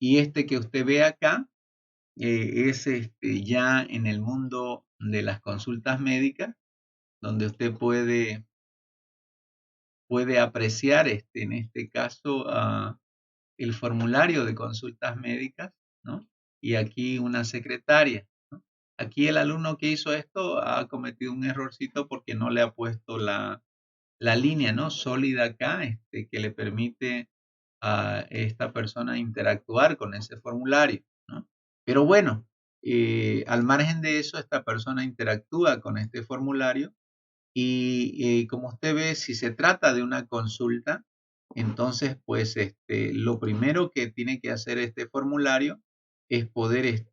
Y este que usted ve acá es ya en el mundo de las consultas médicas, donde usted puede apreciar en este caso el formulario de consultas médicas, ¿no? Y aquí una secretaria, ¿no? Aquí el alumno que hizo esto ha cometido un errorcito porque no le ha puesto la línea, ¿no? Sólida acá, que le permite a esta persona interactuar con ese formulario, ¿no? Pero bueno, al margen de eso, esta persona interactúa con este formulario y como usted ve, si se trata de una consulta, entonces, pues, lo primero que tiene que hacer este formulario es poder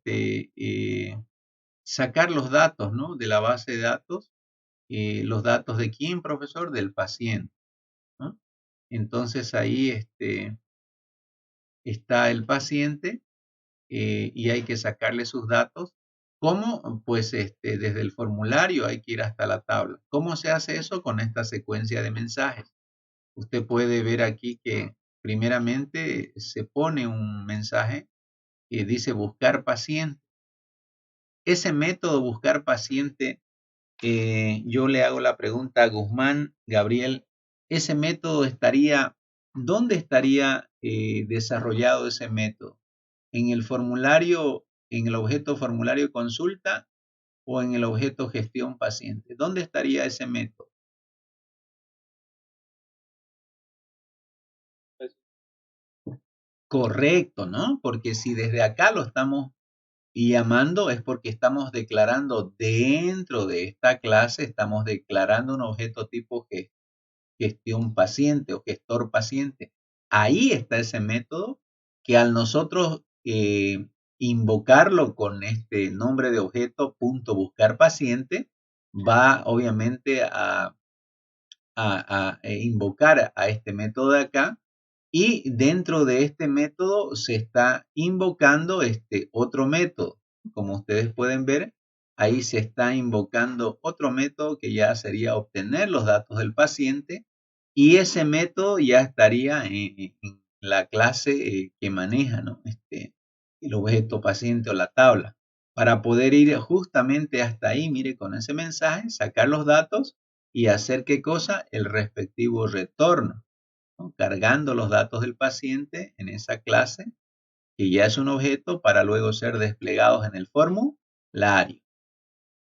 sacar los datos, ¿no? De la base de datos. ¿Los datos de quién, profesor? Del paciente, ¿no? Entonces ahí está el paciente y hay que sacarle sus datos. ¿Cómo? Pues desde el formulario hay que ir hasta la tabla. ¿Cómo se hace eso? Con esta secuencia de mensajes. Usted puede ver aquí que primeramente se pone un mensaje que dice buscar paciente. Ese método buscar paciente, yo le hago la pregunta a Guzmán, Gabriel, ese método ¿dónde estaría desarrollado ese método? ¿En el formulario, en el objeto formulario consulta o en el objeto gestión paciente? ¿Dónde estaría ese método? Correcto, ¿no? Porque si desde acá lo estamos llamando es porque estamos declarando dentro de esta clase, estamos declarando un objeto tipo gestión paciente o gestor paciente. Ahí está ese método que al nosotros invocarlo con este nombre de objeto punto buscar paciente, va obviamente a invocar a este método de acá y dentro de este método se está invocando este otro método. Como ustedes pueden ver, ahí se está invocando otro método que ya sería obtener los datos del paciente y ese método ya estaría en la clase que maneja, ¿no? El objeto paciente o la tabla. Para poder ir justamente hasta ahí, mire, con ese mensaje, sacar los datos y hacer qué cosa, el respectivo retorno, ¿no? Cargando los datos del paciente en esa clase, que ya es un objeto para luego ser desplegados en el formulario.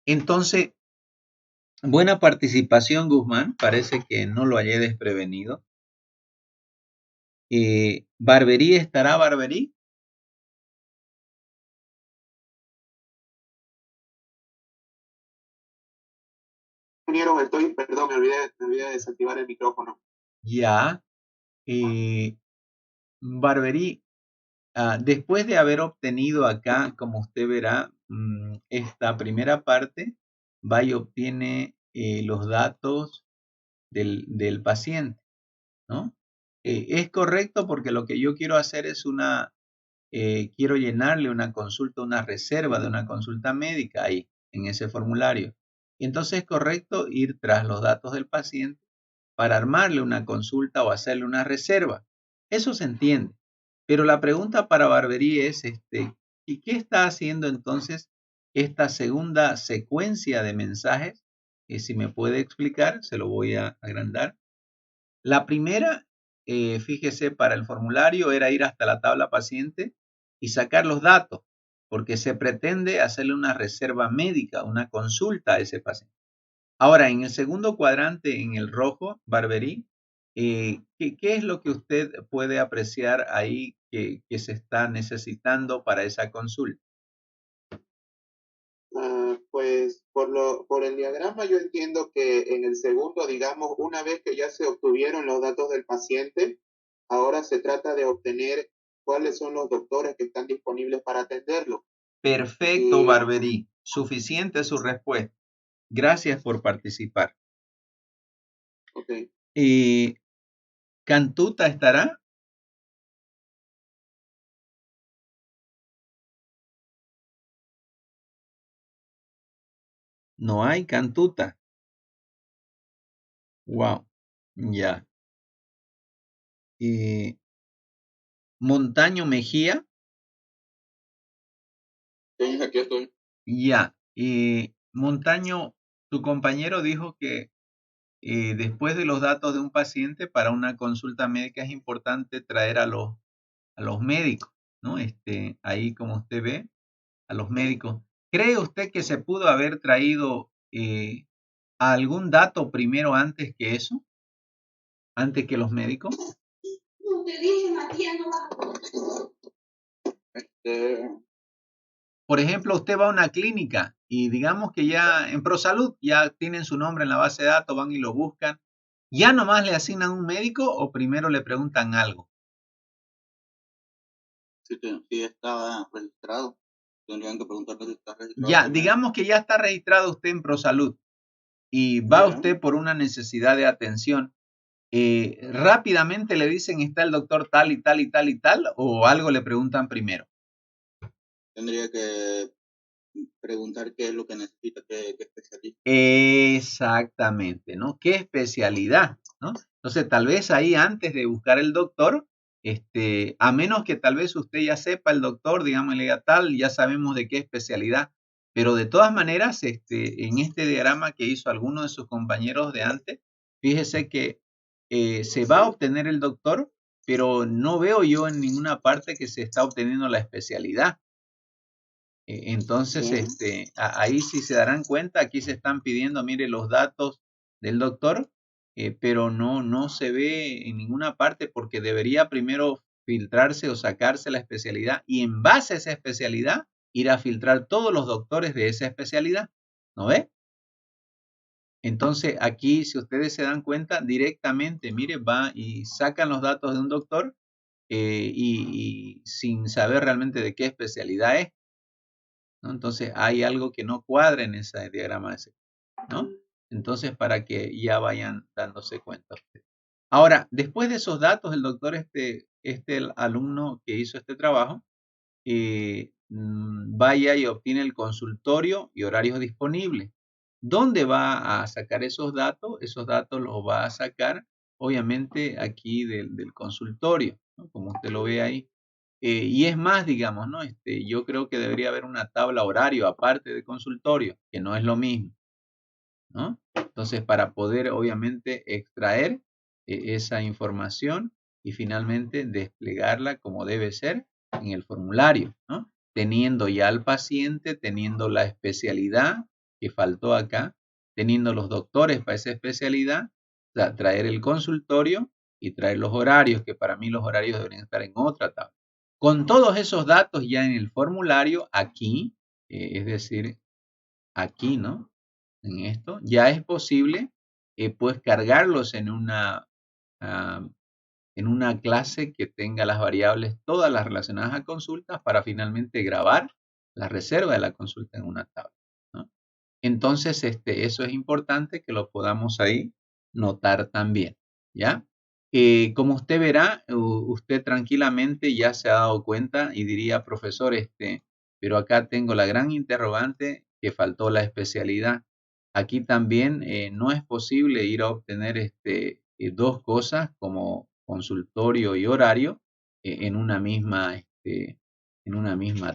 Entonces, buena participación, Guzmán. Parece que no lo hallé desprevenido. ¿Barberí estará, Barberí? Perdón, me olvidé de desactivar el micrófono. Ya. Barberí, después de haber obtenido acá, como usted verá, esta primera parte, va y obtiene los datos del paciente, ¿no? Es correcto porque lo que yo quiero hacer es quiero llenarle una consulta, una reserva de una consulta médica ahí, en ese formulario. Y entonces es correcto ir tras los datos del paciente para armarle una consulta o hacerle una reserva. Eso se entiende. Pero la pregunta para Barberí es, ¿y qué está haciendo entonces esta segunda secuencia de mensajes? Si me puede explicar, se lo voy a agrandar. La primera, fíjese, para el formulario era ir hasta la tabla paciente y sacar los datos, porque se pretende hacerle una reserva médica, una consulta a ese paciente. Ahora, en el segundo cuadrante, en el rojo, Barberí, ¿qué es lo que usted puede apreciar ahí que se está necesitando para esa consulta? Pues por el diagrama yo entiendo que en el segundo, digamos, una vez que ya se obtuvieron los datos del paciente, ahora se trata de obtener cuáles son los doctores que están disponibles para atenderlo. Perfecto, Barberí. Suficiente su respuesta. Gracias por participar. Ok. ¿Cantuta estará? No hay Cantuta. Wow. Ya. Montaño Mejía. Sí, aquí estoy. Ya. Montaño, tu compañero dijo que después de los datos de un paciente para una consulta médica es importante traer a los médicos, ¿no? Ahí como usted ve, a los médicos. ¿Cree usted que se pudo haber traído algún dato primero antes que eso? Antes que los médicos. No te dije, Matías, no va. Este, Por ejemplo, usted va a una clínica y digamos que ya en ProSalud ya tienen su nombre en la base de datos, van y lo buscan. ¿Ya nomás le asignan un médico o primero le preguntan algo? si estaba registrado, tendrían que preguntarle si está registrado Ya, primero. digamos que ya está registrado usted en ProSalud y va Ya, usted por una necesidad de atención. Rápidamente le dicen, ¿está el doctor tal y tal y tal y tal? ¿O algo le preguntan primero? tendría que preguntar qué es lo que necesita, qué especialista. Exactamente, ¿no? ¿Qué especialidad, no? Entonces, tal vez ahí antes de buscar el doctor, a menos que tal vez usted ya sepa el doctor, digámosle a tal, ya sabemos de qué especialidad, pero de todas maneras, en este diagrama que hizo alguno de sus compañeros de antes, fíjese que se va a obtener el doctor, pero no veo yo en ninguna parte que se está obteniendo la especialidad. Entonces, ahí sí se darán cuenta, aquí se están pidiendo, mire, los datos del doctor, pero no se ve en ninguna parte porque debería primero filtrarse o sacarse la especialidad y en base a esa especialidad ir a filtrar todos los doctores de esa especialidad, ¿no ve? Entonces, aquí, si ustedes se dan cuenta, directamente, mire, va y sacan los datos de un doctor y sin saber realmente de qué especialidad es. ¿No? Entonces hay algo que no cuadra en ese diagrama ese, ¿no? Entonces, para que ya vayan dándose cuenta. Ahora, después de esos datos, el doctor, el alumno que hizo este trabajo, vaya y obtiene el consultorio y horarios disponibles. ¿Dónde va a sacar esos datos? Esos datos los va a sacar, obviamente, aquí del consultorio, ¿no? Como usted lo ve ahí. Y es más, digamos, ¿no? Yo creo que debería haber una tabla horario aparte de consultorio, que no es lo mismo, ¿no? Entonces, para poder, obviamente, extraer esa información y finalmente desplegarla como debe ser en el formulario, ¿no? Teniendo ya al paciente, teniendo la especialidad que faltó acá, teniendo los doctores para esa especialidad, traer el consultorio y traer los horarios, que para mí los horarios deberían estar en otra tabla. Con todos esos datos ya en el formulario, aquí, es decir, aquí, ¿no? En esto, ya es posible, pues, cargarlos ah, en una clase que tenga las variables, todas las relacionadas a consultas, para finalmente grabar la reserva de la consulta en una tabla, ¿no? Entonces, eso es importante que lo podamos ahí notar también, ¿ya? Como usted verá, usted tranquilamente ya se ha dado cuenta y diría, profesor, pero acá tengo la gran interrogante que faltó la especialidad. Aquí también no es posible ir a obtener dos cosas como consultorio y horario en una misma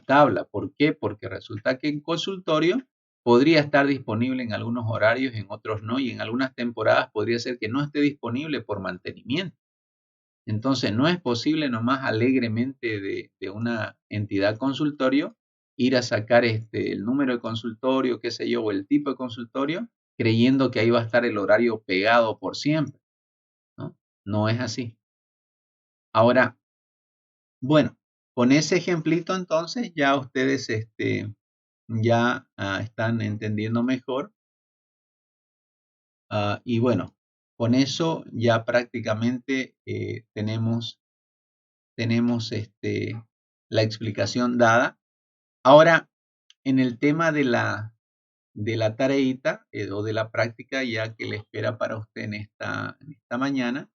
tabla. ¿Por qué? Porque resulta que en consultorio podría estar disponible en algunos horarios, en otros no, y en algunas temporadas podría ser que no esté disponible por mantenimiento. Entonces, no es posible nomás alegremente de una entidad consultorio ir a sacar el número de consultorio, qué sé yo, o el tipo de consultorio, creyendo que ahí va a estar el horario pegado por siempre, ¿no? No es así. Ahora, bueno, con ese ejemplito entonces ya ustedes ya están entendiendo mejor. Y bueno, con eso ya prácticamente tenemos la explicación dada. Ahora, en el tema de la tareita o de la práctica ya que le espera para usted en esta mañana,